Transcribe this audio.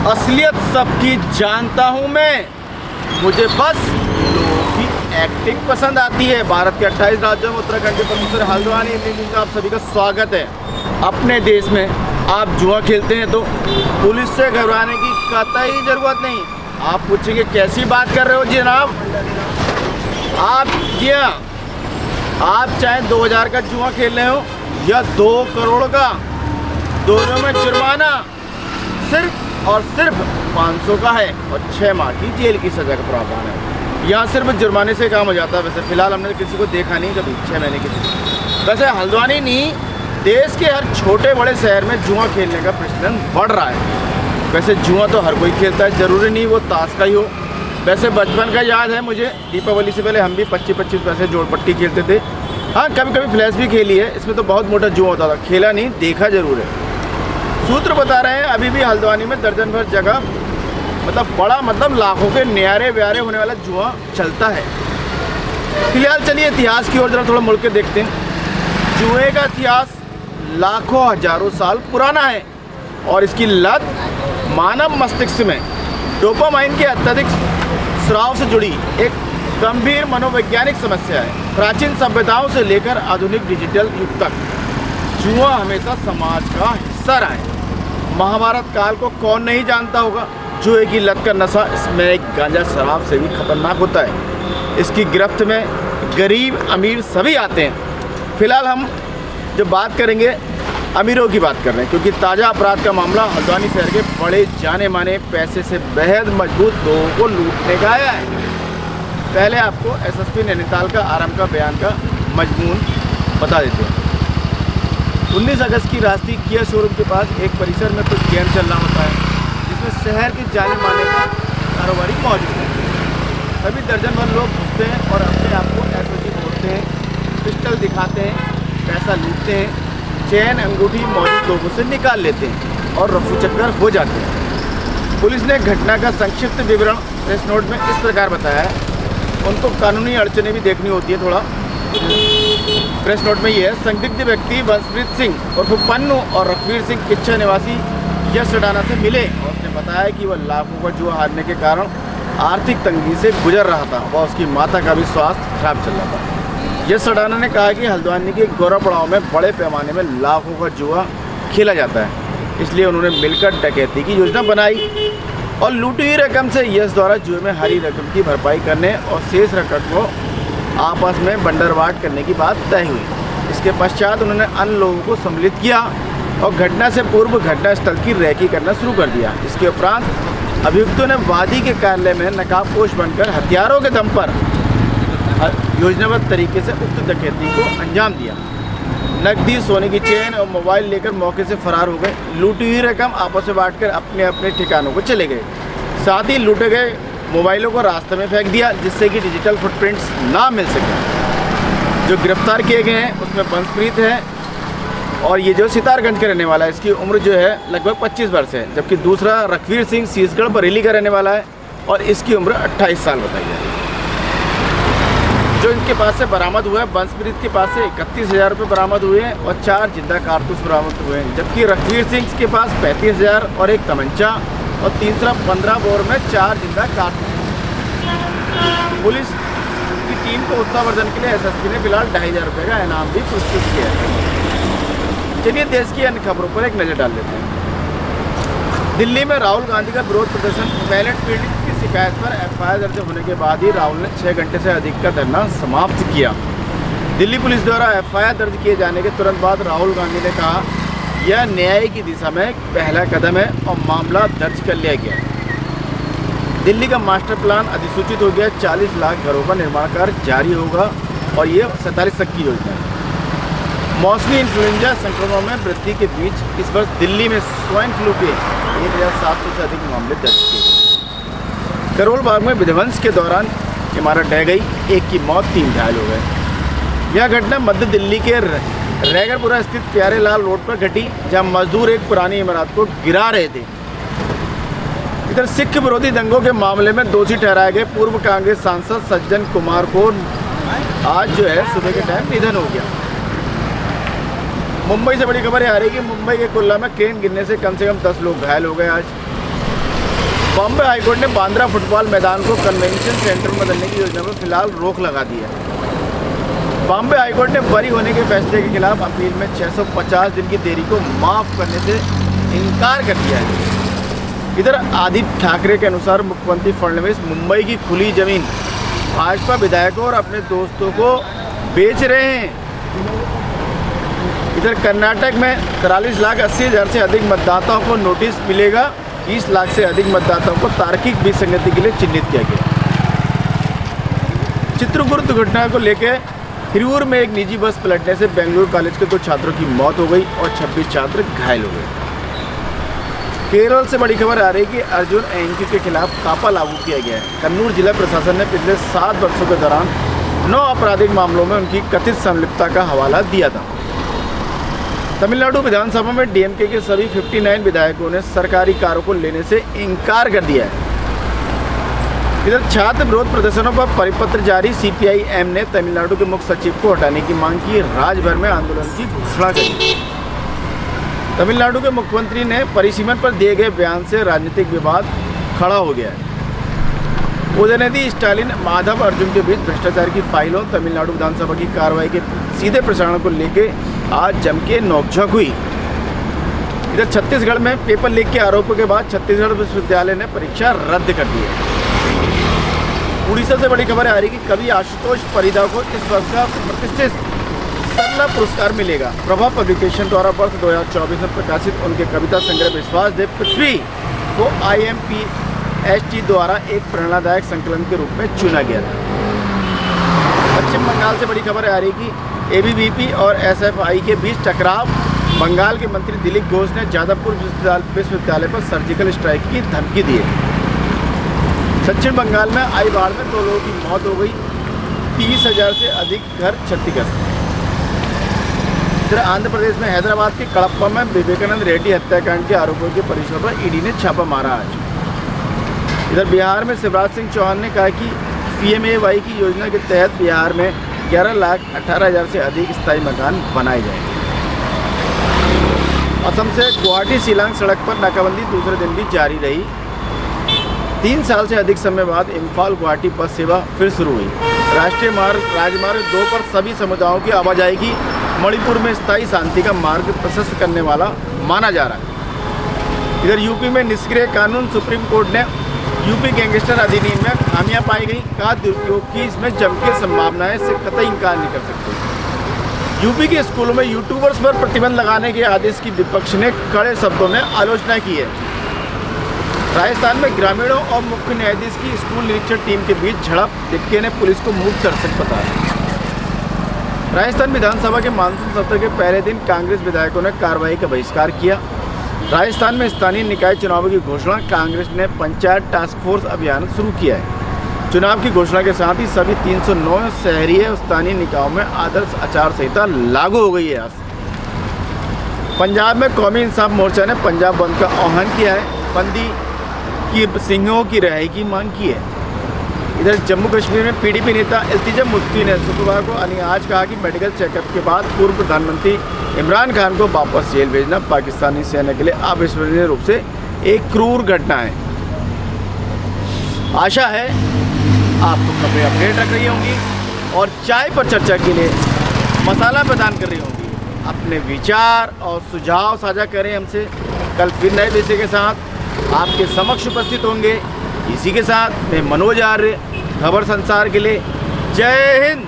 असलियत सबकी जानता हूँ मैं, मुझे बस लोगों की एक्टिंग पसंद आती है। भारत के 28 राज्यों में उत्तराखंड के प्रोफेसर हल्द्वानी में आप सभी का स्वागत है। अपने देश में आप जुआ खेलते हैं तो पुलिस से घबराने की कतई ज़रूरत नहीं। आप पूछेंगे कैसी बात कर रहे हो जी जनाब, आप चाहे 2000 का जुआ खेल रहे हो या 2 करोड़ का, दोनों में जुर्माना सिर्फ और सिर्फ 500 का है और 6 माह की जेल की सज़ा का प्रावधान है। यहाँ सिर्फ जुर्माने से काम हो जाता है। वैसे फ़िलहाल हमने किसी को देखा नहीं कभी 6 महीने की। वैसे हल्द्वानी नहीं, देश के हर छोटे बड़े शहर में जुआ खेलने का प्रचलन बढ़ रहा है। वैसे जुआ तो हर कोई खेलता है, ज़रूरी नहीं वो ताश का ही हो। वैसे बचपन का याद है मुझे, दीपावली से पहले हम भी 25-25 पैसे जोड़पट्टी खेलते थे। हाँ, कभी कभी फ्लैश भी खेली है। इसमें तो बहुत मोटा जुआ होता था, खेला नहीं, देखा ज़रूर है। सूत्र बता रहे हैं अभी भी हल्द्वानी में दर्जन भर जगह मतलब लाखों के न्यारे व्यारे होने वाला जुआ चलता है। फिलहाल चलिए इतिहास की ओर जरा थोड़ा मुड़ के देखते हैं। जुए का इतिहास लाखों हजारों साल पुराना है और इसकी लत मानव मस्तिष्क में डोपामाइन के अत्यधिक स्राव से जुड़ी एक गंभीर मनोवैज्ञानिक समस्या है। प्राचीन सभ्यताओं से लेकर आधुनिक डिजिटल युग तक जुआ हमेशा समाज का हिस्सा रहा है। महाभारत काल को कौन नहीं जानता होगा। जुए की लत का नशा इसमें एक गांजा शराब से भी खतरनाक होता है। इसकी गिरफ्त में गरीब अमीर सभी आते हैं। फिलहाल हम जो बात करेंगे अमीरों की बात कर रहे हैं, क्योंकि ताज़ा अपराध का मामला हल्द्वानी शहर के बड़े जाने माने पैसे से बेहद मजबूत लोगों को लूटने का आया है। पहले आपको एसएसपी नैनीताल का आरंभ का बयान का मजमून बता देते हैं। 19 अगस्त की राष्ट्रीय किया शोरूम के पास एक परिसर में कुछ गेम चल रहा होता है, जिसमें शहर के जाने माने का कारोबारी मौजूद है। सभी दर्जन भर लोग घुसते हैं और अपने आप को एसओजी बोलते हैं, पिस्टल दिखाते हैं, पैसा लूटते हैं, चैन अंगूठी मौजूद लोगों से निकाल लेते हैं और रफू चक्कर हो जाते हैं। पुलिस ने घटना का संक्षिप्त विवरण प्रेस नोट में इस प्रकार बताया है। उनको कानूनी अड़चनें भी देखनी होती है थोड़ा। प्रेस नोट में ये है, संदिग्ध व्यक्ति वंशप्रीत सिंह और पन्नू और रघुवीर सिंह किच्छा निवासी यश अडाना से मिले और उसने बताया कि वह लाखों का जुआ हारने के कारण आर्थिक तंगी से गुजर रहा था और उसकी माता का भी स्वास्थ्य खराब चल रहा था। यश अडाना ने कहा कि हल्द्वानी के गौरव पड़ाव में बड़े पैमाने में लाखों का जुआ खेला जाता है, इसलिए उन्होंने मिलकर डकैती की योजना बनाई और लूटी हुई रकम से यश द्वारा जुए में हारी रकम की भरपाई करने और शेष रकम को आपस में बंडरवाट करने की बात तय हुई। इसके पश्चात उन्होंने अन्य लोगों को सम्मिलित किया और घटना से पूर्व घटनास्थल की रैकी करना शुरू कर दिया। इसके उपरांत अभियुक्तों ने वादी के कार्यालय में नकाबपोश बनकर हथियारों के दम पर योजनाबद्ध तरीके से उक्त डकैती को अंजाम दिया। नकदी, सोने की चेन और मोबाइल लेकर मौके से फरार हो गए। लूटी हुई रकम आपस में बांटकर अपने अपने ठिकानों को चले गए। साथ ही लूटे गए मोबाइलों को रास्ते में फेंक दिया, जिससे कि डिजिटल फुटप्रिंट्स ना मिल सके। जो गिरफ्तार किए गए हैं उसमें वंशप्रीत है और ये जो सितारगंज का रहने वाला है, इसकी उम्र जो है लगभग 25 वर्ष है, जबकि दूसरा रघुवीर सिंह शीशगढ़ बरेली का रहने वाला है और इसकी उम्र 28 साल बताई जा रही है। जो इनके पास से बरामद हुआ है, वंशप्रीत के पास से 31,000 रुपये बरामद हुए हैं और 4 जिंदा कारतूस बरामद हुए हैं, जबकि रघुवीर सिंह के पास 35,000 और एक तमंचा और तीसरा 15 बोर में 4 जिंदा कारतूस। पुलिस की टीम को उत्साहवर्धन के लिए एसएसपी ने फिलहाल 2,500 रुपये का इनाम भी पुरस्कृत किया है। चलिए देश की अन्य खबरों पर एक नज़र डाल लेते हैं। दिल्ली में राहुल गांधी का विरोध प्रदर्शन। बैलेट पीड़ित की शिकायत पर एफआईआर दर्ज होने के बाद ही राहुल ने 6 घंटे से अधिक का धरना समाप्त किया। दिल्ली पुलिस द्वारा एफआईआर दर्ज किए जाने के तुरंत बाद राहुल गांधी ने कहा, यह न्याय की दिशा में एक पहला कदम है और मामला दर्ज कर लिया गया। दिल्ली का मास्टर प्लान अधिसूचित हो गया। 40 लाख घरों का निर्माण कार्य जारी होगा और ये 47 तक की योजना है। मौसमी इन्फ्लुएंजा संक्रमण में वृद्धि के बीच इस वर्ष दिल्ली में स्वाइन फ्लू के 1,700 से अधिक मामले दर्ज किए गए। करोल बाग में विध्वंस के दौरान इमारत ढह गई, 1 की मौत, 3 घायल हो गए। यह घटना मध्य दिल्ली के रैगरपुरा स्थित प्यारे लाल रोड पर घटी, जहां मजदूर एक पुरानी इमारत को गिरा रहे थे। इधर सिख विरोधी दंगों के मामले में दोषी ठहराए गए पूर्व कांग्रेस सांसद सज्जन कुमार को आज जो है सुबह के टाइम निधन हो गया। मुंबई से बड़ी खबर आ रही है कि मुंबई के कुल्ला में क्रेन गिरने से कम 10 लोग घायल हो गए। आज बॉम्बे हाईकोर्ट ने बांद्रा फुटबॉल मैदान को कन्वेंशन सेंटर में बदलने की योजना पर फिलहाल रोक लगा दी है। बॉम्बे हाईकोर्ट ने बरी होने के फैसले के खिलाफ अपील में 650 दिन की देरी को माफ़ करने से इनकार कर दिया है। इधर आदित्य ठाकरे के अनुसार मुख्यमंत्री फडणवीस मुंबई की खुली ज़मीन भाजपा विधायकों और अपने दोस्तों को बेच रहे हैं। इधर कर्नाटक में 43,80,000 से अधिक मतदाताओं को नोटिस मिलेगा। 20 लाख से अधिक मतदाताओं को तार्किक विसंगति के लिए चिन्हित किया गया। चित्रकूट दुर्घटना को लेकर हिरूर में एक निजी बस पलटने से बेंगलुरु कॉलेज के 2 छात्रों की मौत हो गई और 26 छात्र घायल हो गए। केरल से बड़ी खबर आ रही है कि अर्जुन एंकी के खिलाफ कापा लागू किया गया है। कन्नूर जिला प्रशासन ने पिछले 7 वर्षों के दौरान 9 आपराधिक मामलों में उनकी कथित संलिप्तता का हवाला दिया था। तमिलनाडु विधानसभा में डीएमके के सभी 59 विधायकों ने सरकारी कारों को लेने से इनकार कर दिया है। इधर छात्र विरोध प्रदर्शनों पर परिपत्र जारी, सीपीआई-एम ने तमिलनाडु के मुख्य सचिव को हटाने की मांग की। राज्य भर में आंदोलन की घोषणा की। तमिलनाडु के मुख्यमंत्री ने परिसीमन पर दिए गए बयान से राजनीतिक विवाद खड़ा हो गया है। उदयनिधि स्टालिन माधव अर्जुन के बीच भ्रष्टाचार की फाइलों, तमिलनाडु विधानसभा की कार्रवाई के सीधे प्रसारण को लेकर आज जम के नोकझोंक हुई। इधर छत्तीसगढ़ में पेपर लीक के आरोपों के बाद छत्तीसगढ़ विश्वविद्यालय ने परीक्षा रद्द कर दी है। उड़ीसा से बड़ी खबर आ रही है कि कवि आशुतोष परिदा को इस वर्ष का प्रतिष्ठित सरला पुरस्कार मिलेगा। प्रभा पब्लिकेशन द्वारा वर्ष 2024 में प्रकाशित उनके कविता संग्रह विश्वास देव पृथ्वी को IMPST द्वारा एक प्रेरणादायक संकलन के रूप में चुना गया था। पश्चिम बंगाल से बड़ी खबर आ रही है कि ABVP और SFI के बीच टकराव। बंगाल के मंत्री दिलीप घोष ने जादवपुर विश्वविद्यालय पर सर्जिकल स्ट्राइक की धमकी दी है। दक्षिण बंगाल में आई बाढ़ में 2 लोगों की मौत हो गई। 30,000 से अधिक घर क्षतिग्रस्त। इधर आंध्र प्रदेश में हैदराबाद के कड़प्पा में विवेकानंद रेड्डी हत्याकांड के आरोपों के परिसर पर ईडी ने छापा मारा आज। इधर बिहार में शिवराज सिंह चौहान ने कहा कि PMAY की योजना के तहत बिहार में 11,18,000 से अधिक स्थायी मकान बनाए जाएंगे। असम से गुवाहाटी शिलांग सड़क पर नाकाबंदी दूसरे दिन भी जारी रही। 3 साल से अधिक समय बाद इम्फाल गुवाहाटी बस सेवा फिर शुरू हुई। राष्ट्रीय राजमार्ग 2 पर सभी समुदायों की आवाजाही की मणिपुर में स्थायी शांति का मार्ग प्रशस्त करने वाला माना जा रहा है। इधर यूपी में निष्क्रिय कानून, सुप्रीम कोर्ट ने यूपी गैंगस्टर अधिनियम में खामियां पाई गई, कहा दुरुपयोग की इसमें जम के संभावनाएं से कतई इनकार नहीं कर सकते। यूपी के स्कूलों में यूट्यूबर्स पर प्रतिबंध लगाने के आदेश की विपक्ष ने कड़े शब्दों में आलोचना की है। राजस्थान में ग्रामीणों और मुख्य न्यायाधीश की स्कूल निरीक्षण टीम के बीच झड़प, दिक्के ने पुलिस को मूक दर्शक बताया। राजस्थान विधानसभा के मानसून सत्र के पहले दिन कांग्रेस विधायकों ने कार्रवाई का बहिष्कार किया। राजस्थान में स्थानीय निकाय चुनावों की घोषणा, कांग्रेस ने पंचायत टास्क फोर्स अभियान शुरू किया है। चुनाव की घोषणा के साथ ही सभी 309 शहरी और स्थानीय निकायों में आदर्श आचार संहिता लागू हो गई है। पंजाब में कौमी इंसाफ मोर्चा ने पंजाब बंद का आह्वान किया है। बंदी की सिंहों की रिहाई की मांग की है। इधर जम्मू कश्मीर में PDP नेता इल्तिजा मुफ्ती ने शुक्रवार को आज कहा कि मेडिकल चेकअप के बाद पूर्व प्रधानमंत्री इमरान खान को वापस जेल भेजना पाकिस्तानी सेना के लिए अविश्वसनीय रूप से एक क्रूर घटना है। आशा है आपको खबरें अपडेट रख रही होंगी और चाय पर चर्चा के लिए मसाला प्रदान कर रही होंगी। अपने विचार और सुझाव साझा करें हमसे। कल फिर नए विषय के साथ आपके समक्ष उपस्थित होंगे। इसी के साथ मैं मनोज आर्य, खबर संसार के लिए जय हिंद।